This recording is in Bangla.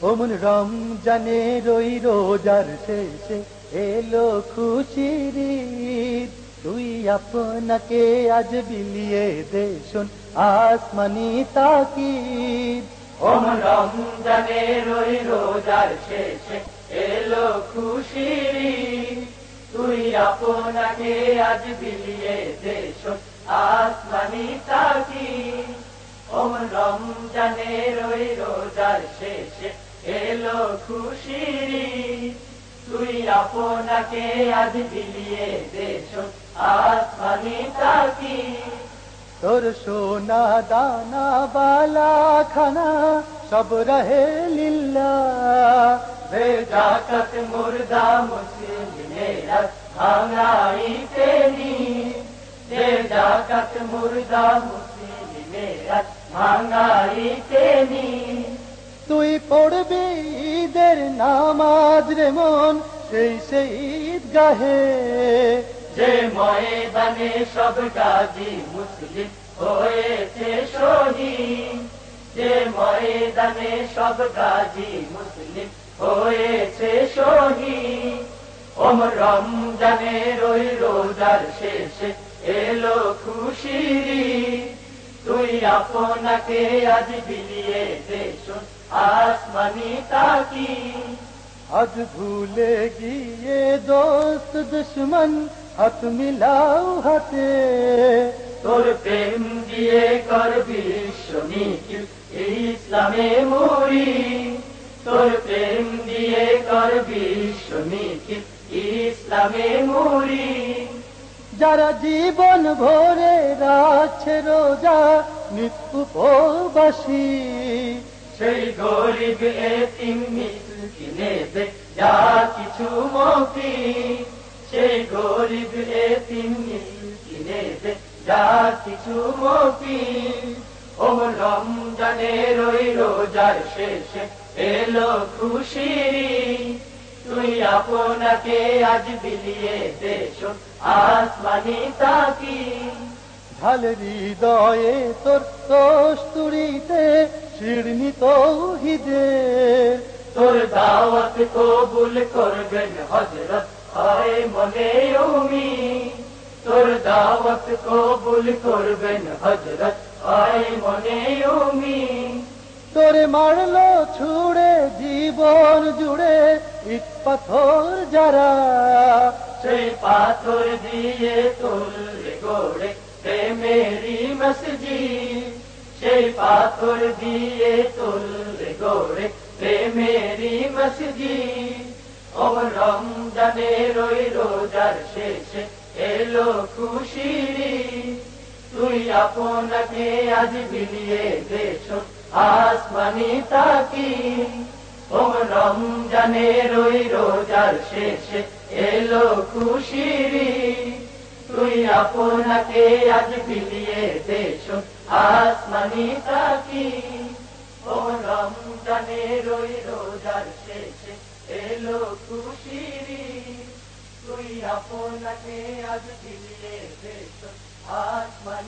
ওমন রমজানের ওই রোজার শেষে এলো খুশির ঈদ। তুই আপনাকে আজ বিলিয়ে দে শোন আসমানি তাকিদ। ওমন রমজানের ওই রোজার শেষে এলো খুশির ঈদ। তুই আপনাকে আজ বিলিয়ে দে শোন আসমানি তাকিদ। ওমন রমজানের ওই রোজার শেষে এলো খুশির ঈদ। তুই আপনাকে আজ বিলিয়ে দে শোন আসমানি তাকিদ। তোর সোনা দানা বালা খানা সব রহে লিল্লাহ। বে জাকাত মুর্দা মুসলিমেরা ভাঙাইতে নি। বে জাকাত মুর্দা মুসলিমেরা ভাঙাইতে নি। তুই পড়বি ঈদের নামাজ রে মন সেই ঈদগাহে। যে ময়দানে সব গাজী মুসলিম হয়েছে শহীদ। যে ময়দানে সব গাজী মুসলিম হয়েছে শহীদ। ওমন রমজানের ওই রোজার শেষে এলো খুশির ঈদ। তুই আপনাকে আজ বিলিয়ে দে শোন আসমানি তাকিদ। আজ ভুলে গিয়ে দোস্ত দুশ্মন হাত মিলাও হাতে। তোর প্রেম দিয়ে করবি শনিকিল ইসলামে মুরি। তোর প্রেম দিয়ে করবি শনিকিল ইসলামে মুরি। যারা জীবন ভরে রাখছে রোজা নিত্য উপবাসী, সেই গরিব এতিম মিসকিনেদের যা কিছু মফি। সেই গরিব এতিম মিসকিনেদের যা কিছু মফি। ওমন রমজানের ওই রোজার শেষে এলো খুশির ঈদ। তুই আপনাকে আজ বিলিয়ে দে শোন আসমানি তাকিদ। ঢাল হৃদয়ে তোর কস্তুরীতে শিরনি তৌহিদের। তোর দাওয়াত কবুল করবেন হযরত হয় মনে উম্মীদ। তোর দাওয়াত কবুল করবেন হযরত হয় মনে উম্মীদ। তোরে মারলো ছুড়ে জীবন জুড়ে ইট পাথর যারা, সেই পাথর দিয়ে তুললে গড়ে প্রেমেরি মসজিদ। সেই পাথর দিয়ে তুললে গড়ে প্রেমেরি মসজিদ। ওমন রমজানের ওই রোজার শেষে এলো খুশির ঈদ। তুই আপনাকে আজ বিলিয়ে দে শোন আসমানি তাকিদ। ওমন রমজানের ওই রোজার শেষে এলো খুশির ঈদ। তুই আপনাকে আজ বিলিয়ে দে শোন আসমানি তাকিদ। ওমন রমজানের ওই রোজার শেষে এলো খুশির ঈদ। তুই আপনাকে আজ বিলিয়ে দে শোন আসমানি